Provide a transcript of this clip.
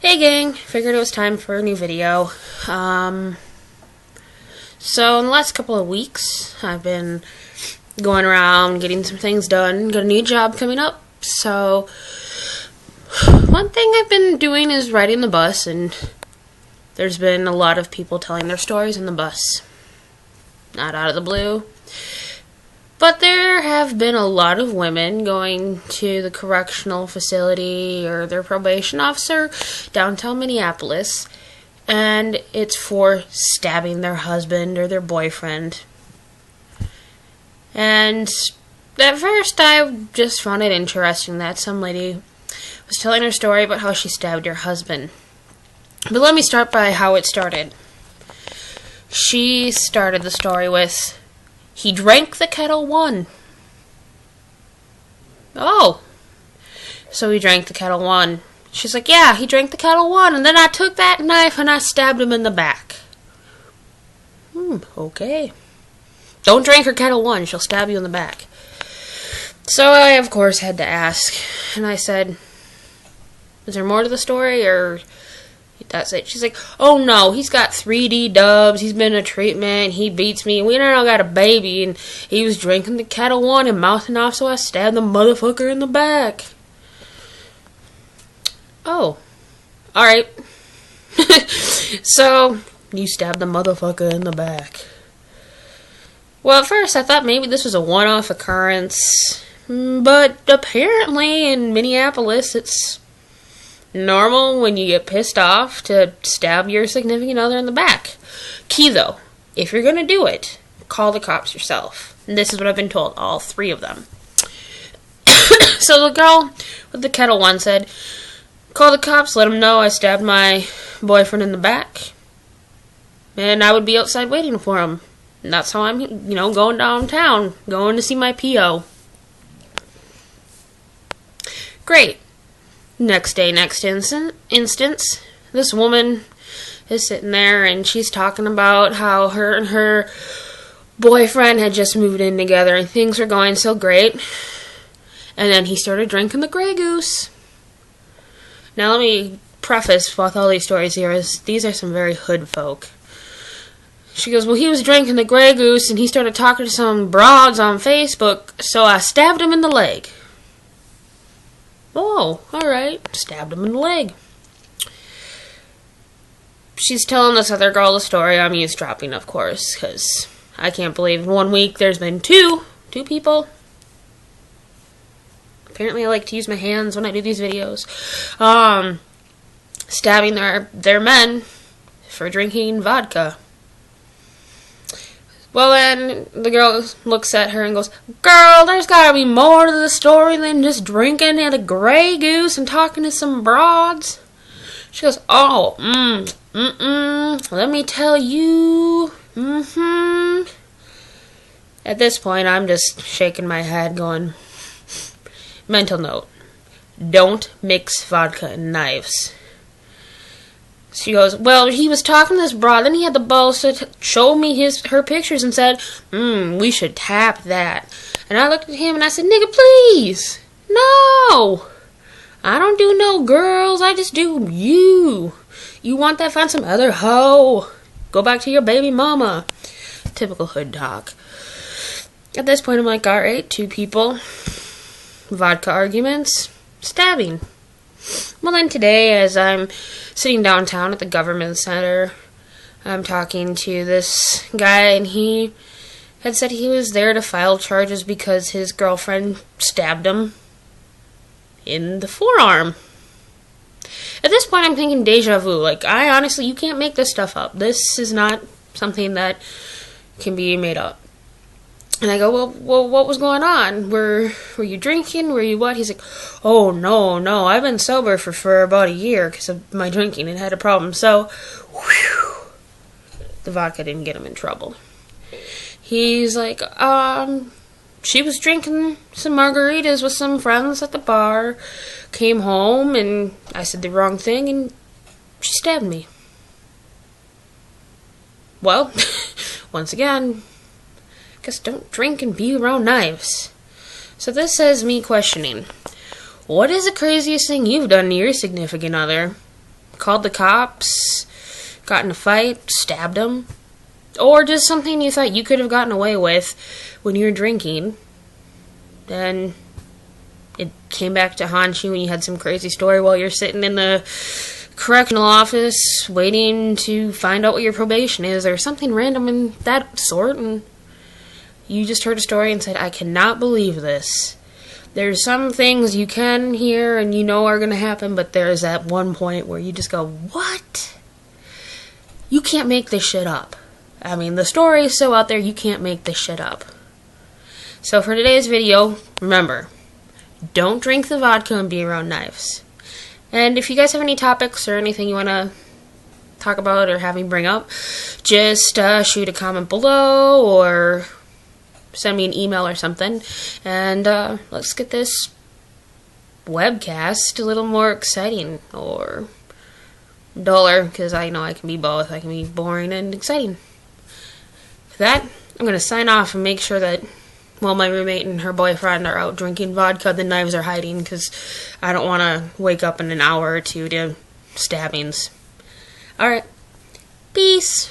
Hey gang, figured it was time for a new video. So in the last couple of weeks, I've been going around getting some things done, got a new job coming up. So one thing I've been doing is riding the bus, and there's been a lot of people telling their stories in the bus. Not out of the blue. But there have been a lot of women going to the correctional facility or their probation officer downtown Minneapolis, and it's for stabbing their husband or their boyfriend. And at first I just found it interesting that some lady was telling her story about how she stabbed her husband. But let me start by how it started. She started the story with, "He drank the Kettle One." Oh. So he drank the Kettle One. She's like, "Yeah, he drank the Kettle One, and then I took that knife and I stabbed him in the back." Okay. Don't drink her Kettle One, she'll stab you in the back. So I, of course, had to ask, and I said, "Is there more to the story, or that's it?" She's like, "Oh no, he's got 3D dubs, he's been in treatment, he beats me, and we now got a baby, and he was drinking the Kettle One and mouthing off, so I stabbed the motherfucker in the back." Oh. Alright. So, you stabbed the motherfucker in the back. Well, at first I thought maybe this was a one-off occurrence, but apparently in Minneapolis it's normal when you get pissed off to stab your significant other in the back. Key though, if you're gonna do it, call the cops yourself. And this is what I've been told, all three of them. So the girl with the Kettle One said, "Call the cops, let them know I stabbed my boyfriend in the back, and I would be outside waiting for him. And that's how I'm, going downtown, going to see my P.O. Great. Next day, next instance, this woman is sitting there and she's talking about how her and her boyfriend had just moved in together and things were going so great. And then he started drinking the Grey Goose. Now let me preface with all these stories here is these are some very hood folk. She goes, "Well, he was drinking the Grey Goose and he started talking to some broads on Facebook, so I stabbed him in the leg." Oh, alright. Stabbed him in the leg. She's telling this other girl the story. I'm eavesdropping, of course, because I can't believe in 1 week there's been two people. Apparently I like to use my hands when I do these videos. Stabbing their men for drinking vodka. Well, then the girl looks at her and goes, "Girl, there's gotta be more to the story than just drinking at a Grey Goose and talking to some broads." She goes, "Oh, let me tell you, At this point, I'm just shaking my head going, mental note, don't mix vodka and knives. She goes, "Well, he was talking to this broad, then he had the balls to show me her pictures and said, we should tap that." And I looked at him and I said, "Nigga, please. No. I don't do no girls, I just do you. You want that, find some other hoe. Go back to your baby mama." Typical hood talk. At this point, I'm like, alright, two people, vodka arguments, stabbing. Well, then today, as I'm sitting downtown at the government center, I'm talking to this guy, and he had said he was there to file charges because his girlfriend stabbed him in the forearm. At this point, I'm thinking deja vu. Like, honestly, you can't make this stuff up. This is not something that can be made up. And I go, well, what was going on? Were you drinking? Were you what? He's like, "Oh, no, I've been sober for about a year because of my drinking and had a problem." So, the vodka didn't get him in trouble. He's like, she was drinking some margaritas with some friends at the bar, came home, and I said the wrong thing, and she stabbed me. Well, once again, guess don't drink and be around knives. So this has me questioning, what is the craziest thing you've done to your significant other? called the cops, got in a fight, stabbed him, or just something you thought you could have gotten away with when you were drinking, then it came back to haunt you and you had some crazy story while you're sitting in the correctional office waiting to find out what your probation is or something random in that sort, and you just heard a story and said, I cannot believe this. There's some things you can hear and you know are going to happen, but there's that one point where you just go, what? You can't make this shit up. I mean, the story is so out there, you can't make this shit up. So for today's video, remember, don't drink the vodka and be around knives. And if you guys have any topics or anything you want to talk about or have me bring up, just shoot a comment below or send me an email or something. And let's get this webcast a little more exciting or duller, because I know I can be both. I can be boring and exciting. For that, I'm going to sign off and make sure that while my roommate and her boyfriend are out drinking vodka, the knives are hiding, because I don't want to wake up in an hour or two to stabbings. Alright. Peace.